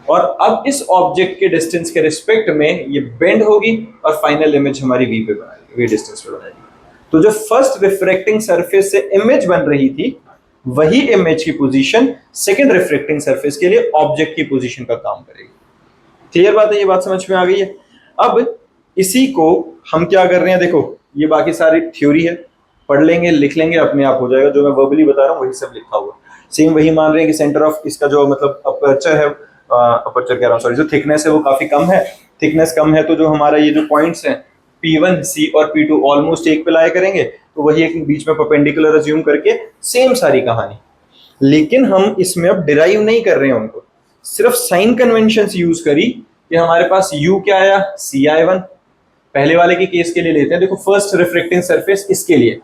और अब इस ऑब्जेक्ट के डिस्टेंस के रिस्पेक्ट में ये बेंड होगी और फाइनल इमेज हमारी V पे बनाएगी, V डिस्टेंस पे बनाएगी। तो जो फर्स्ट रिफ्रैक्टिंग सरफेस से इमेज बन रही थी वही इमेज की पोजीशन सेकंड रिफ्रैक्टिंग सरफेस के लिए ऑब्जेक्ट की पोजीशन का काम करेगी। क्लियर बात है? ये बात समझ में आ गई है? अब इसी को हम क्या कर रहे हैं, देखो ये बाकी सारी थ्योरी है, पढ़ लेंगे लिख लेंगे अपने आप हो जाएगा। जो मैं वर्बली बता रहा हूँ वही सब लिखा हुआ। सेम वही मान रहे हैं कि सेंटर ऑफ इसका जो मतलब अपर्चर है, अपर्चर कह रहा हूँ सॉरी, जो थिकनेस है वो काफी कम है। थिकनेस कम है तो जो हमारा ये जो पॉइंट्स हैं P1, C और P2 ऑलमोस्ट एक पे लाया करेंगे, तो वही एक बीच में परपेंडिकुलर अज्यूम करके सेम सारी कहानी। लेकिन हम इसमें अब डिराइव नहीं कर रहे हैं उनको, सिर्फ साइन कन्वेंशंस यूज करी कि हमारे पास U क्या आया? CI1। पहले वाले के केस के लिए लेते हैं, देखो फर्स्ट रिफ्रैक्टिंग सरफेस इसके लिए,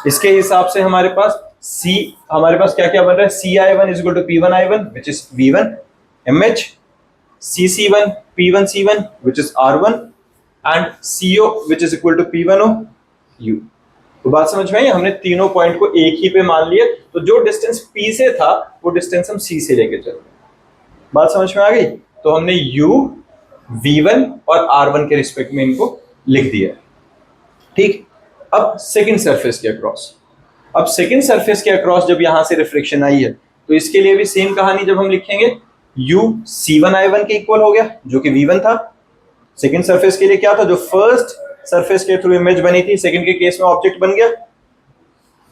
इसके हिसाब से हमारे पास C, हमारे पास क्या क्या बन रहा है? CI1 is equal to P1I1 which is V1 image, CC1 P1C1 which is R1 and CO which is equal to P1O U। तो बात समझ में आई? हमने तीनों पॉइंट को एक ही पे मान लिए, तो जो डिस्टेंस P से था वो डिस्टेंस हम C से लेके चल रहे हैं। बात समझ में आ गई? तो हमने U, V1 और R1 के रिस्पेक्ट में इनको लिख दिया। ठीक, अब सेकंड सरफेस के अक्रॉस, अब सेकंड सरफेस के अक्रॉस जब यहां से रिफ्लेक्शन आई है तो इसके लिए भी सेम कहानी जब हम लिखेंगे, U C1I1 के इक्वल हो गया जो कि V1 था। सेकंड सरफेस के लिए क्या था? जो फर्स्ट सरफेस के थ्रू इमेज बनी थी, सेकंड के केस में ऑब्जेक्ट बन गया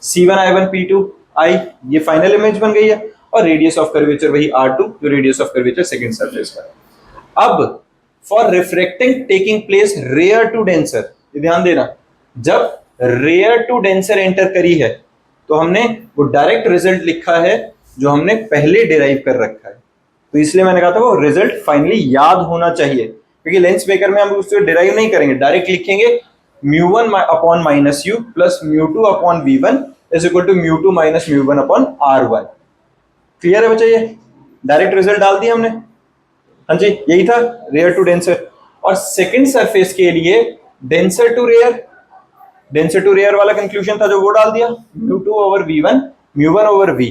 C1I1 P2I, ये फाइनल इमेज बन गई है। और रेडियस ऑफ कर्वेचर वही R2 जो radius of curvature second surface का है। अब for refracting taking place rare to denser, ध्यान देना, जब रेयर टू डेंसर एंटर करी है तो हमने वो डायरेक्ट रिजल्ट लिखा है जो हमने पहले डिराइव कर रखा है। तो इसलिए मैंने कहा था वो रिजल्ट फाइनली याद होना चाहिए, क्योंकि लेंस मेकर में हम उसको डिराइव नहीं करेंगे, डायरेक्ट लिखेंगे μ1 upon minus you plus μ2 upon V1 is equal to μ2 minus μ1 upon R1। Clear है बच्चा? ये डायरेक्ट रिजल्ट डाल दिया हमने। हाँ जी, यही था रेयर टू डेंसर। और सेकंड सरफेस के लिए denser to rare, denser to rare वाला कंक्लूजन था जो वो डाल दिया, μ2 ओवर V1 μ1 ओवर V,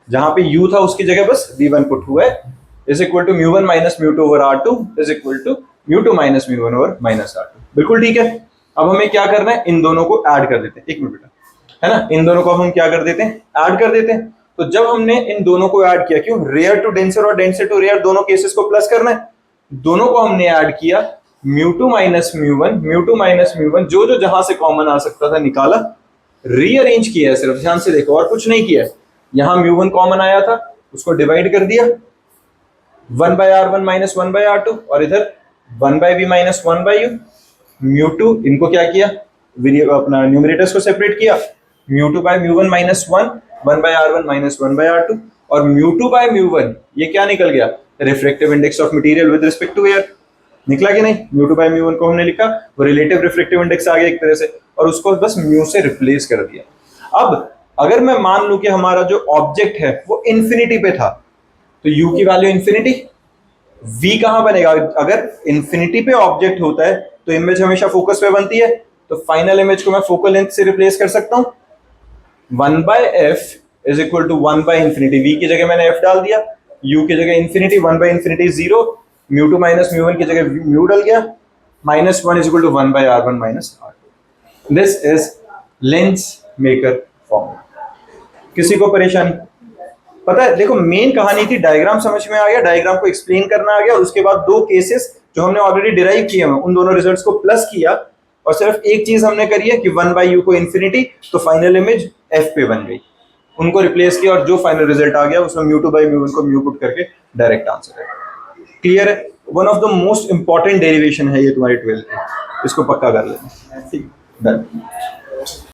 जहां पे U था उसकी जगह बस V1 पुट हुआ है, is equal to μ1 minus μ2 over R2 is equal to μ2 minus μ1 over minus R2। बिल्कुल ठीक है। अब हमें क्या करना है? इन दोनों को ऐड कर देते हैं। एक मिनट बेटा, है ना, इन दोनों को हम क्या कर देते हैं? ऐड कर देते हैं। तो जब हमने इन दोनों को ऐड किया, क्यों? रेयर टू डेंसर और डेंसर टू रेयर दोनों केसेस को प्लस करना है, दोनों को हमने ऐड किया, μ2 माइनस μ1 μ2 माइनस μ1 जो जो जहां से कॉमन आ सकता था निकाला, रीअरेंज किया है, सिर्फ ध्यान से देखो और कुछ नहीं किया। यहां μ1 कॉमन आया था, उसको डिवाइड कर दिया 1/R1 माइनस 1/R2 और इधर 1 by b minus 1 by u, mu two, इनको क्या किया, अपना न्यूमरेटर्स को सेपरेट किया, mu two by mu one minus 1 by r one minus 1 by r two, और mu two by mu one ये क्या निकल गया, refractive index of material with respect to air. निकला कि नहीं, mu two by mu one को हमने लिखा, वो रिलेटिव रिफ्रैक्टिव इंडेक्स आ गया एक तरह से, और उसको बस म्यू से रिप्लेस कर दिया। अब अगर मैं मान लूं कि हमारा जो ऑब्जेक्ट है वो इंफिनिटी पे था, तो यू की वैल्यू इंफिनिटी, वी कहां बनेगा, अगर इंफिनिटी पे ऑब्जेक्ट होता है तो इमेज हमेशा फोकस पे बनती है, तो फाइनल इमेज को मैं फोकल लेंथ से रिप्लेस कर सकता हूं, 1 by F is equal to 1 by infinity, V की जगह मैंने एफ डाल दिया, यू की जगह infinity, 1 by infinity zero, mu two minus mu one की जगह म्यू डल गया, minus 1 is equal to 1 by R one minus R two. This is lens maker formula. किसी को परेशानी? पता है, देखो मेन कहानी थी, डायग्राम समझ में आ गया, डायग्राम को एक्सप्लेन करना आ गया, और उसके बाद दो केसेस जो हमने ऑलरेडी डिराइव किए हैं उन दोनों रिजल्ट्स को प्लस किया, और सिर्फ एक चीज हमने करी है कि 1 बाई यू को इंफिनिटी, तो फाइनल इमेज एफ पे बन गई, उनको रिप्लेस किया, और जो फाइनल रिजल्ट आ गया उसमें mu two by mu one को म्यू पुट करके डायरेक्ट आंसर है। क्लियर है? One of the most important derivation है ये तुम्हारी 12th की, इसको पक्का कर लेना, ठीक, डन।